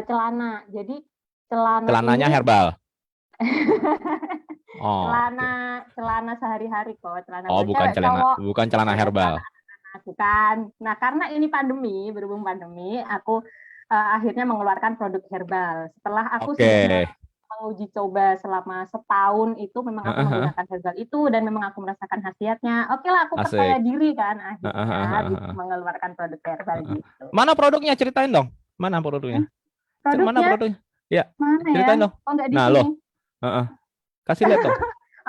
celana. Jadi celananya ini... herbal. celana sehari-hari kok. Bukan celana herbal. Bukan. Nah, karena ini berhubung pandemi, aku akhirnya mengeluarkan produk herbal. Setelah aku menguji coba selama setahun itu memang aku menggunakan herbal itu dan memang aku merasakan khasiatnya. Oke lah, aku percaya diri kan akhirnya mengeluarkan produk herbal gitu. Mana produknya? Ceritain dong. Mana produknya? Mana produknya? Ya. Mana ceritain ya? dong. Enggak di sini. Kasih lihat dong.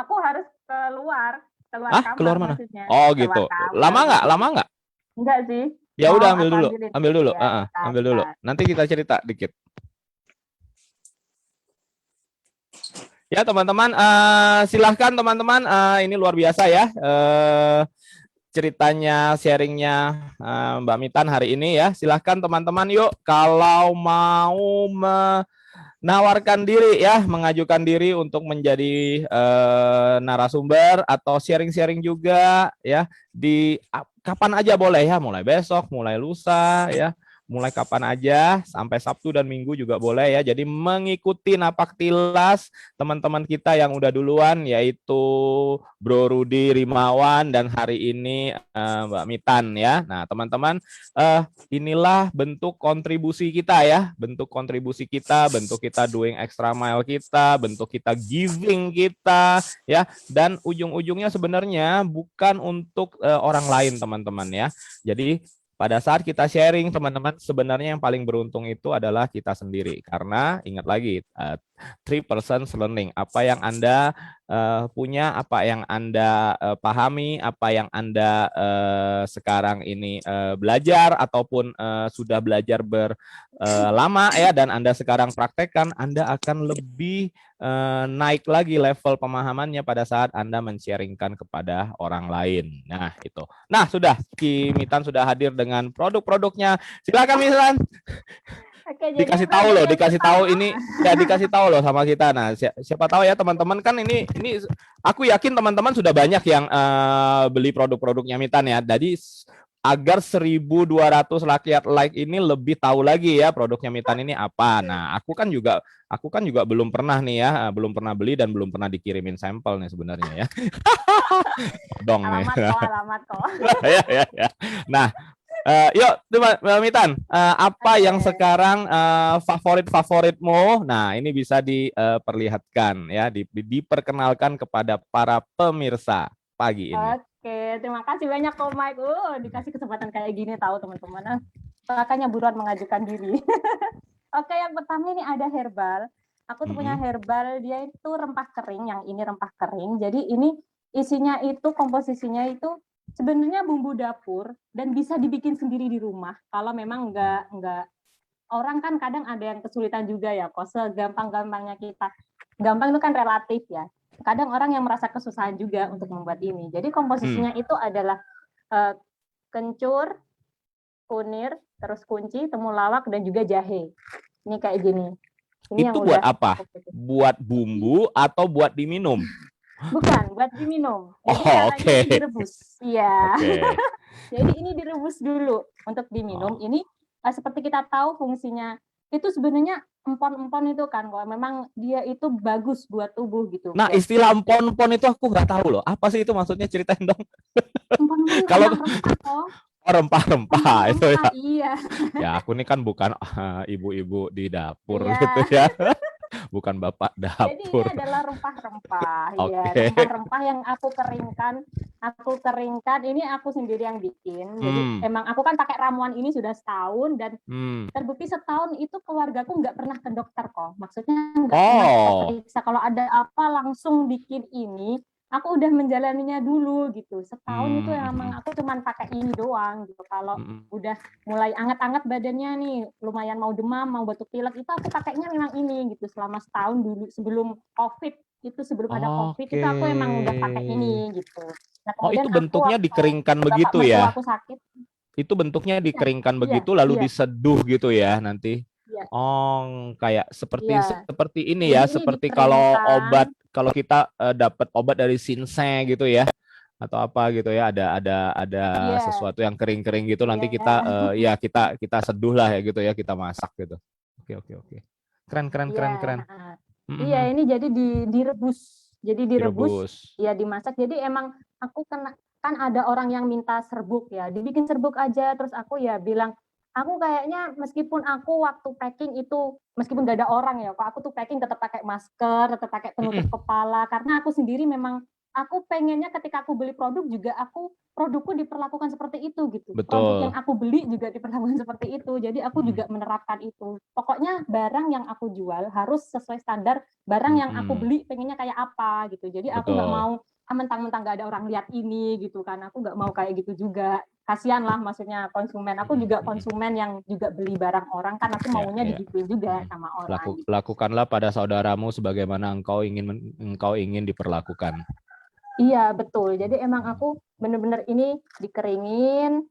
Aku harus keluar kamar. Keluar mana? Maksudnya. Oh gitu. Lama nggak? Enggak sih. Ya udah ambil dulu. Ambil dulu. Nanti kita cerita dikit. Ya teman-teman, silahkan teman-teman, ini luar biasa ya ceritanya, sharingnya Mbak Mitan hari ini ya. Silahkan teman-teman, yuk kalau mau menawarkan diri ya, mengajukan diri untuk menjadi narasumber atau sharing-sharing juga ya, di kapan aja boleh ya, mulai besok, mulai lusa ya, mulai kapan aja, sampai Sabtu dan Minggu juga boleh ya. Jadi mengikuti napak tilas teman-teman kita yang udah duluan, yaitu Bro Rudi Rimawan dan hari ini Mbak Mitan ya. Nah teman-teman, inilah bentuk kontribusi kita ya, bentuk kita doing extra mile kita, bentuk kita giving kita ya, dan ujung-ujungnya sebenarnya bukan untuk orang lain teman-teman ya. Jadi pada saat kita sharing teman-teman, sebenarnya yang paling beruntung itu adalah kita sendiri, karena ingat lagi 3% learning, apa yang Anda punya, apa yang Anda pahami, apa yang Anda sekarang ini belajar ataupun sudah belajar lama ya, dan Anda sekarang praktekkan, Anda akan lebih naik lagi level pemahamannya pada saat Anda men-sharingkan kepada orang lain. Nah itu. Nah sudah, Ki Mitan sudah hadir dengan produk-produknya. Silakan Mitan. Oke, dikasih tahu loh sama kita. Nah, siapa tahu ya teman-teman, kan ini aku yakin teman-teman sudah banyak yang beli produk-produknya Mitan ya. Jadi agar 1.200 rakyat like ini lebih tahu lagi ya produknya Mitan ini apa. Nah, aku kan juga belum pernah nih ya, belum pernah beli dan belum pernah dikirimin sampel nih sebenarnya ya. Dong nih. Alamat kok. ya. Nah, yuk Mbak Mitan, apa yang sekarang favoritmu? Nah, ini bisa diperlihatkan ya, diperkenalkan kepada para pemirsa pagi ini. Oke, terima kasih banyak kok Mike. Dikasih kesempatan kayak gini tahu teman-teman. Makanya buruan mengajukan diri. Oke, yang pertama ini ada herbal. Aku tuh punya herbal, dia itu rempah kering, yang ini rempah kering. Jadi ini isinya itu, komposisinya itu sebenarnya bumbu dapur dan bisa dibikin sendiri di rumah. Kalau memang enggak orang kan kadang ada yang kesulitan juga ya, kok segampang-gampangnya kita. Gampang itu kan relatif ya. Kadang orang yang merasa kesusahan juga untuk membuat ini. Jadi komposisinya itu adalah kencur, kunir, terus kunci, temulawak, dan juga jahe. Ini kayak gini. Ini itu buat apa? Buat bumbu atau buat diminum? Bukan, buat diminum. Oke. Direbus. Iya. Jadi ini direbus dulu untuk diminum. Ini seperti kita tahu fungsinya itu sebenarnya empon-empon itu kan, kalau memang dia itu bagus buat tubuh gitu. Nah, istilah empon-empon itu aku nggak tahu loh. Apa sih itu maksudnya, ceritain dong. Empon-empon kalau Oh, rempah-rempah itu ya. Rempah-rempah, iya. Ya, aku nih kan bukan ibu-ibu di dapur Iya. gitu ya. Bukan bapak Jadi ini dapur. adalah rempah-rempah, ya, Oke. rempah-rempah yang aku keringkan. Aku keringkan, ini aku sendiri yang bikin. Jadi Hmm. emang aku kan pakai ramuan ini sudah setahun dan Hmm. terbukti setahun itu keluargaku nggak pernah ke dokter kok. Maksudnya nggak pernah Oh. periksa. Kalau ada apa langsung bikin ini. Aku udah menjalaninya dulu gitu. Setahun itu emang Hmm. aku cuman pakai ini doang gitu. Kalau Hmm. udah mulai anget-anget badannya nih, lumayan mau demam, mau batuk pilek, itu aku pakainya memang ini gitu. Selama setahun dulu sebelum COVID, itu sebelum ada COVID Oke. itu aku emang udah pakai ini gitu. Nah Oh, itu kemudian aku bentuknya waktu dikeringkan bapak begitu mertua ya? aku sakit, Itu bentuknya iya, dikeringkan iya, begitu lalu iya, diseduh gitu ya nanti. iya, Oh, kayak seperti iya. seperti ini Jadi ya, ini seperti kalau dikeringkan, obat kalau kita dapat obat dari sinseng gitu ya atau apa gitu ya, ada iya, sesuatu yang kering-kering gitu nanti kita iya, ya kita seduh lah ya gitu ya, kita masak gitu. Oke, oke, oke. Keren, keren, iya. keren, keren. Iya, Mhm. ini jadi direbus. Jadi direbus, Direbus. ya dimasak. Jadi emang aku kena, kan ada orang yang minta serbuk ya, dibikin serbuk aja. Terus aku ya bilang, aku kayaknya meskipun aku waktu packing itu, meskipun gak ada orang ya, kok aku tuh packing tetap pakai masker, tetap pakai penutup Mhm. kepala, karena aku sendiri memang, aku pengennya ketika aku beli produk juga produkku diperlakukan seperti itu gitu. Produk yang Betul. aku beli juga diperlakukan seperti itu. Jadi aku Mhm. juga menerapkan itu. Pokoknya barang yang aku jual harus sesuai standar barang yang aku Mhm. beli pengennya kayak apa gitu. Jadi aku nggak Betul. mau mentang-mentang nggak ada orang lihat ini gitu kan. Aku nggak mau kayak gitu juga. Kasihan lah maksudnya konsumen. Aku Mhm. juga Mhm. konsumen yang juga beli barang orang kan aku Ya, maunya ya. digituin juga Mhm. sama orang gitu. Lakukanlah pada saudaramu sebagaimana engkau ingin diperlakukan. Iya betul. Jadi emang aku bener-bener ini dikeringin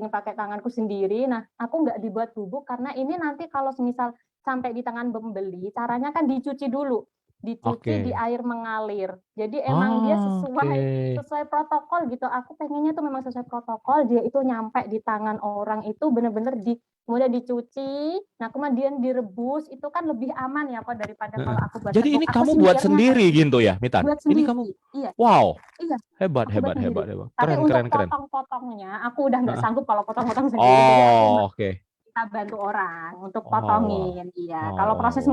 pakai tanganku sendiri. Nah aku nggak dibuat bubuk karena ini nanti kalau semisal sampai di tangan pembeli, caranya kan dicuci dulu, dicuci di Oke. air mengalir. Jadi emang dia Oke. sesuai sesuai protokol gitu. Aku pengennya tuh memang sesuai protokol. Dia itu nyampe di tangan orang itu bener-bener kemudian dicuci. Nah kemudian direbus itu kan lebih aman ya kok daripada kalau Heeh. aku buat Jadi serbuk. ini Aku kamu sih buat mikirnya kayak sendiri gitu. gitu ya, Mitan? Buat Ini sendiri. kamu, Iya, wow, iya. hebat, Aku buat hebat, sendiri. hebat, hebat. Tapi Keren, untuk keren, keren. potong-potongnya, aku udah nggak Heeh. sanggup kalau potong-potong sendiri. Jadi aku Oh, oke. minta bantu orang untuk Oh, potongin. Iya. oh, Kalau oh, proses wah.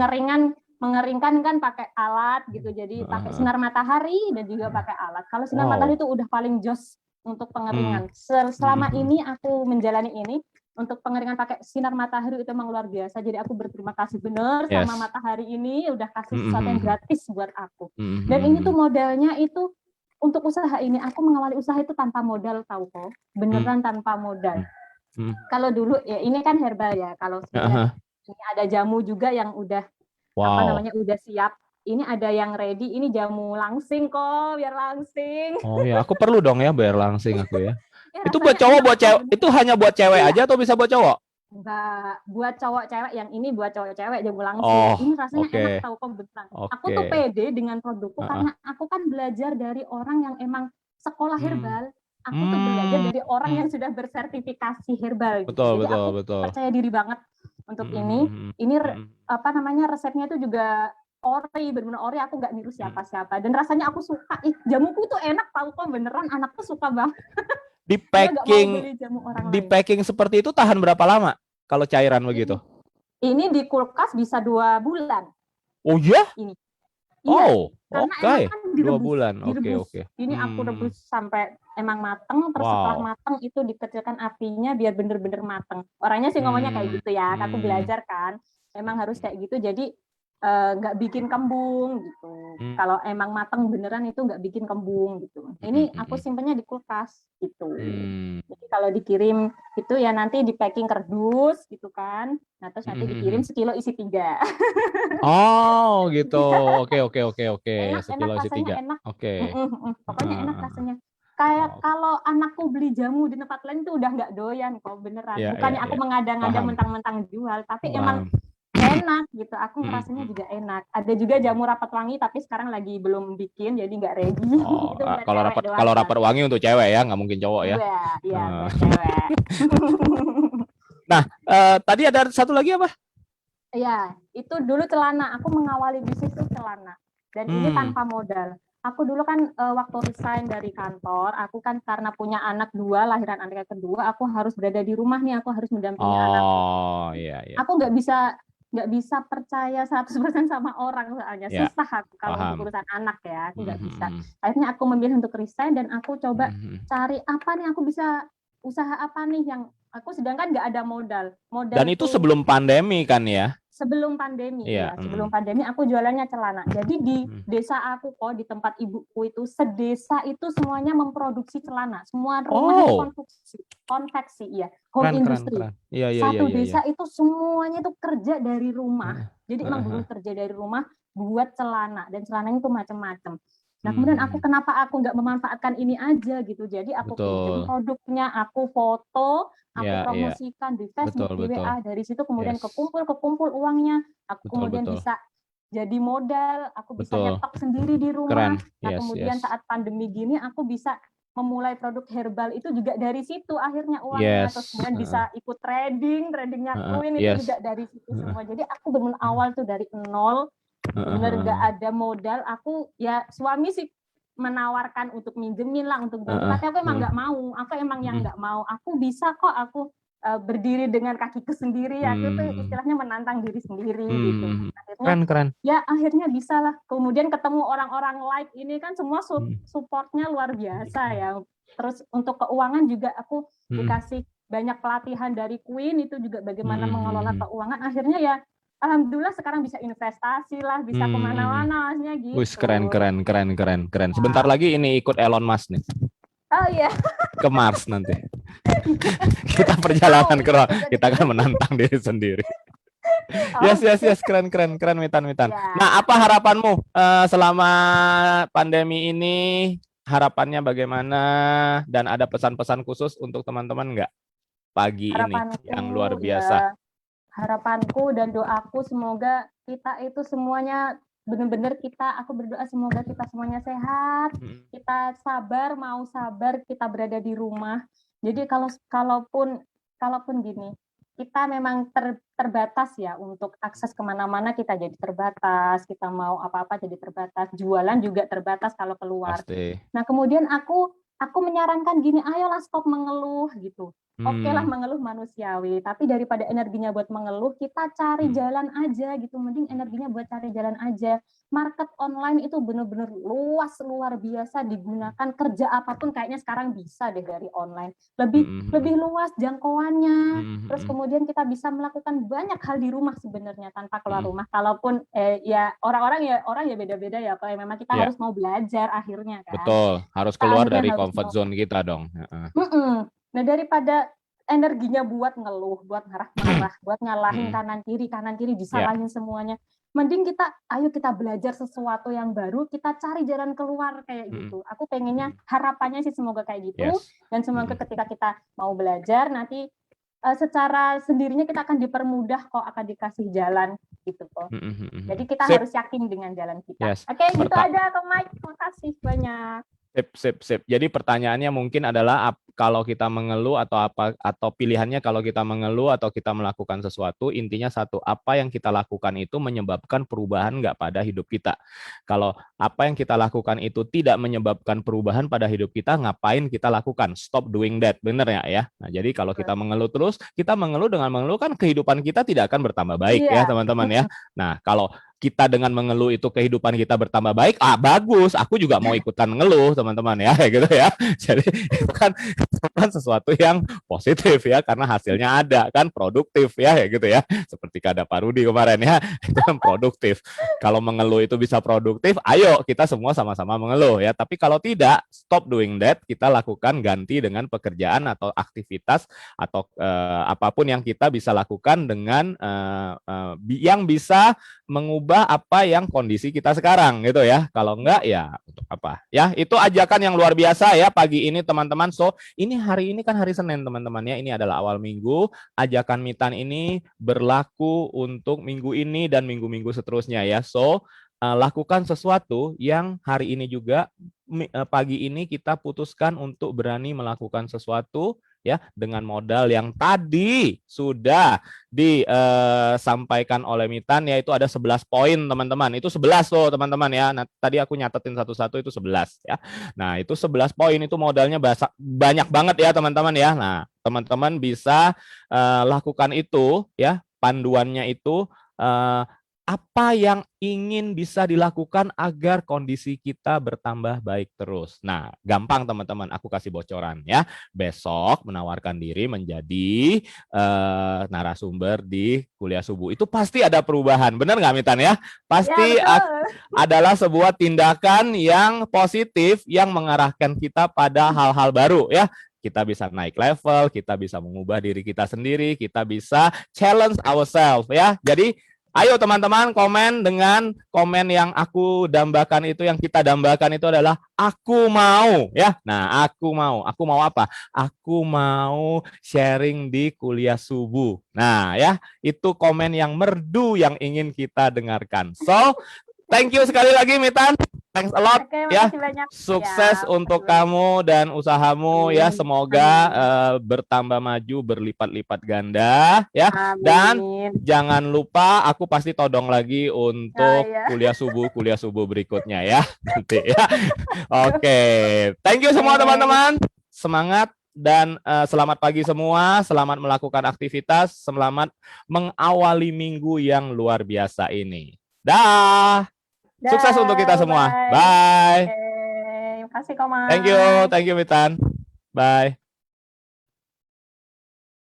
mengeringkan kan pakai alat gitu. Jadi Heeh, pakai heeh. sinar matahari dan juga pakai alat. Kalau sinar matahari Wow. itu udah paling jos untuk Hmm. pengeringan. Hmm, Selama hmm. ini aku menjalani ini untuk pengeringan pakai sinar matahari itu emang luar biasa. Jadi aku berterima kasih bener sama Yes. matahari ini udah kasih Hmm, sesuatu hmm, yang hmm. gratis buat aku. Hmm, Dan hmm, ini hmm. tuh modalnya itu untuk usaha ini aku mengawali usaha itu tanpa modal tahu kok, Hmm, beneran tanpa modal. hmm, hmm. Kalau dulu ya ini kan herbal ya, kalau sudah Heeh. ini ada jamu juga yang udah apa Wow. namanya udah siap. Ini ada yang ready, ini jamu langsing kok, biar langsing. Oh ya, aku perlu dong ya bayar langsing aku ya. Ya Itu buat rasanya cowok, enak buat kok cewek. Itu beneran. hanya buat cewek Iya, aja atau bisa buat cowok? enggak buat cowok cewek, yang ini buat cowok cewek jamu langsing. Oh, Ini rasanya oke, enak tahu kok beneran. Aku tuh oke. pede dengan produkku Heeh. karena aku kan belajar dari orang yang emang sekolah Hmm. herbal. Aku tuh belajar Hmm. dari orang yang sudah bersertifikasi herbal gitu. Betul, Jadi betul, aku betul. percaya diri banget untuk Hmm, ini. hmm, Ini hmm, hmm, apa namanya resepnya itu juga ori, benar-benar ori. Aku nggak niru hmm. siapa-siapa. Dan rasanya aku suka. Jamuku tuh enak tahu kok beneran. Anakku suka banget. Di Dia nggak mau packing, beli jamu orang di lain. packing seperti itu tahan berapa lama kalau cairan begitu? Ini di kulkas bisa 2 bulan. Oh ya? Ini. Iya, Oh, karena emang oke. kan 2 bulan. Oke, direbus. oke. Ini aku Hmm. rebus sampai emang mateng, terus setelah Wow. mateng itu dikecilkan apinya biar bener-bener mateng. Orangnya sih ngomongnya kayak Hmm. gitu ya, aku Hmm. belajar kan, emang harus kayak gitu, jadi nggak bikin kembung gitu. Hmm. Kalau emang mateng beneran itu nggak bikin kembung gitu. Hmm. Ini aku simpennya di kulkas gitu. Hmm. Jadi kalau dikirim itu ya nanti di packing kardus gitu kan, nah terus nanti dikirim Hmm. sekilo isi 3. Oh, gitu. Oke, oke, oke, oke. Enak Sekilo isi rasanya 3. enak. Oke. Pokoknya enak Heeh. rasanya. Kayak Oh, kalau anakku beli jamu di tempat lain tuh udah nggak doyan kok beneran. ya, ya, Bukannya aku ya. mengada-ngada Paham, mentang-mentang jual, tapi emang paham. enak gitu. Aku ngerasanya Hmm. juga enak. Ada juga jamu rapat wangi tapi sekarang lagi belum bikin jadi nggak ready. Oh, Itu buat kalau cewek rapat doang kalau rapat soalnya. wangi untuk cewek ya, nggak mungkin cowok ya. Iya, iya Eh. buat cewek. Nah, tadi ada satu lagi apa? Iya, itu dulu celana. Aku mengawali bisnis itu celana. Dan ini Hmm. tanpa modal. aku dulu kan waktu resign dari kantor, aku kan karena punya anak 2, lahiran anak yang kedua, aku harus berada di rumah nih, aku harus mendampingi anak. Oh, iya, iya. Aku nggak bisa percaya 100% sama orang soalnya, Ya, susah aku kalau untuk paham. urusan anak ya, aku nggak bisa. Mhm, Akhirnya aku memilih untuk resign dan aku coba mhm. cari apa nih, aku bisa usaha apa nih yang aku sedangkan nggak ada Dan itu modalku. sebelum pandemi kan ya? Sebelum pandemi, Iya. iya. Sebelum pandemi aku jualannya celana. Jadi di desa aku kok, di tempat ibuku itu, sedesa itu semuanya memproduksi celana. Semua rumah itu Oh, konveksi, iya. Home keren, keren, industry. keren. Iya, iya, iya, Satu iya, iya. desa itu semuanya itu kerja dari rumah. Heeh, Jadi emang heeh, benar kerja dari rumah buat celana. Dan celananya itu macam-macam. Nah, kemudian mhm. kenapa aku nggak memanfaatkan ini aja gitu. Jadi aku pinjam Betul. produknya, aku foto, aku Iya, iya. promosikan di Betul, Facebook, di betul. WA. Dari situ kemudian Yes. kekumpul uangnya. Aku Betul, kemudian betul. bisa jadi modal, aku bisa Betul. nyetok sendiri di rumah. Keren. Nah, Yes, kemudian yes. saat pandemi gini aku bisa memulai produk herbal itu juga dari situ akhirnya uangnya. Terus Yes. kemudian bisa ikut tradingnya Queen itu Yes. juga dari situ semua. Jadi aku benar awal tuh dari nol, benar nggak ada modal. Aku ya suami sih menawarkan untuk minjemin lah, untuk bantu. Tapi aku emang nggak mau. Aku emang yang nggak mau. Aku bisa kok aku berdiri dengan kakiku sendiri. Aku tuh istilahnya menantang diri sendiri gitu. Akhirnya Keren, keren. ya akhirnya bisa lah. Kemudian ketemu orang-orang like ini kan semua supportnya luar biasa ya. Terus untuk keuangan juga aku dikasih banyak pelatihan dari Queen itu juga bagaimana mengelola keuangan. Akhirnya ya alhamdulillah sekarang bisa investasi lah, bisa kemana-mana maksudnya Wih, gitu. keren, keren, keren, keren, keren. Sebentar Ya. lagi ini ikut Elon Musk nih Oh iya, ke Mars nanti. Kita mau perjalanan ke ikut kita jadi akan menantang diri sendiri. Yes, oke. yes, yes, keren, keren, keren, Mitan, Mitan. Nah, Ya, apa harapanmu selama pandemi ini? Harapannya bagaimana? Dan ada pesan-pesan khusus untuk teman-teman nggak pagi ini harapanku yang luar biasa? ya harapanku dan doaku semoga kita itu semuanya benar-benar aku berdoa semoga kita semuanya sehat, kita mau sabar, kita berada di rumah. Jadi kalaupun gini, kita memang terbatas ya untuk akses kemana-mana kita jadi terbatas, kita mau apa-apa jadi terbatas, jualan juga terbatas kalau keluar. Pasti. Nah kemudian aku menyarankan gini, ayolah stop mengeluh gitu. Oke lah mengeluh manusiawi, tapi daripada energinya buat mengeluh, kita cari jalan aja gitu. Mending energinya buat cari jalan aja. Market online itu benar-benar luas, luar biasa digunakan. Kerja apapun kayaknya sekarang bisa deh dari online. Lebih luas jangkauannya. Terus kemudian kita bisa melakukan banyak hal di rumah sebenarnya tanpa keluar rumah. Kalaupun ya orang ya beda-beda ya. Kalau memang kita Ya, harus mau belajar akhirnya kan. betul. Harus Kita keluar akhirnya dari harus comfort zone kita dong. Nah, daripada energinya buat ngeluh, buat marah-marah, buat nyalahin kanan kiri Ya. disalahin semuanya. Mending ayo kita belajar sesuatu yang baru, kita cari jalan keluar kayak gitu. Aku pengennya harapannya sih semoga kayak gitu. Yes. Dan semoga ketika kita mau belajar nanti secara sendirinya kita akan dipermudah kok, akan dikasih jalan gitu kok. Jadi kita harus yakin dengan jalan kita. Yes. Oke, gitu aja Kak Mike. Terima kasih banyak. Sip. Jadi pertanyaannya mungkin adalah kalau kita mengeluh atau pilihannya kalau kita mengeluh atau kita melakukan sesuatu, intinya satu, apa yang kita lakukan itu menyebabkan perubahan nggak pada hidup kita. Kalau apa yang kita lakukan itu tidak menyebabkan perubahan pada hidup kita, ngapain kita lakukan? Stop doing that, bener ya? Nah, jadi kalau kita mengeluh terus, kita mengeluh dengan mengeluh kan kehidupan kita tidak akan bertambah baik ya teman-teman ya. Nah, kalau kita dengan mengeluh itu kehidupan kita bertambah baik, bagus, aku juga mau ikutan mengeluh teman-teman ya, gitu ya. Jadi itu kan sesuatu yang positif ya, karena hasilnya ada kan, produktif ya, gitu ya. Seperti kata Pak Rudi kemarin ya, itu kan produktif. Kalau mengeluh itu bisa produktif, ayo kita semua sama-sama mengeluh ya. Tapi kalau tidak, stop doing that, kita lakukan ganti dengan pekerjaan atau aktivitas atau apapun yang kita bisa lakukan dengan yang bisa mengubah apa yang kondisi kita sekarang gitu ya. Kalau enggak ya untuk apa? Ya, itu ajakan yang luar biasa ya pagi ini teman-teman. So, hari ini kan hari Senin teman-teman ya. Ini adalah awal minggu. Ajakan Mitan ini berlaku untuk minggu ini dan minggu-minggu seterusnya ya. So, lakukan sesuatu yang hari ini juga pagi ini kita putuskan untuk berani melakukan sesuatu ya dengan modal yang tadi sudah disampaikan oleh Mitan, yaitu ada 11 poin teman-teman. Itu 11 tuh teman-teman ya. Nah, tadi aku nyatetin satu-satu itu 11 ya. Nah, itu 11 poin itu modalnya banyak banget ya teman-teman ya. Nah, teman-teman bisa lakukan itu ya, panduannya itu apa yang ingin bisa dilakukan agar kondisi kita bertambah baik terus. Nah, gampang teman-teman, aku kasih bocoran ya. Besok menawarkan diri menjadi narasumber di kuliah subuh. Itu pasti ada perubahan, benar nggak Mitan ya? Pasti Ya, adalah sebuah tindakan yang positif yang mengarahkan kita pada hal-hal baru ya. Kita bisa naik level, kita bisa mengubah diri kita sendiri, kita bisa challenge ourselves ya. Jadi ayo teman-teman komen dengan komen yang aku dambakan itu, yang kita dambakan itu adalah aku mau ya. Nah, aku mau apa? Aku mau sharing di kuliah subuh. Nah, ya, itu komen yang merdu yang ingin kita dengarkan. So, thank you sekali lagi Mitan. Thanks a lot ya. banyak. Sukses untuk kamu dan usahamu ya. Semoga bertambah maju berlipat-lipat ganda ya. Amin. Dan jangan lupa aku pasti todong lagi untuk kuliah subuh berikutnya ya. Nanti ya. Oke. Thank you semua teman-teman. Semangat dan selamat pagi semua. Selamat melakukan aktivitas. Selamat mengawali minggu yang luar biasa ini. Dah. Sukses untuk kita semua. Bye. Terima kasih, Komai. Thank you Mitan. Bye.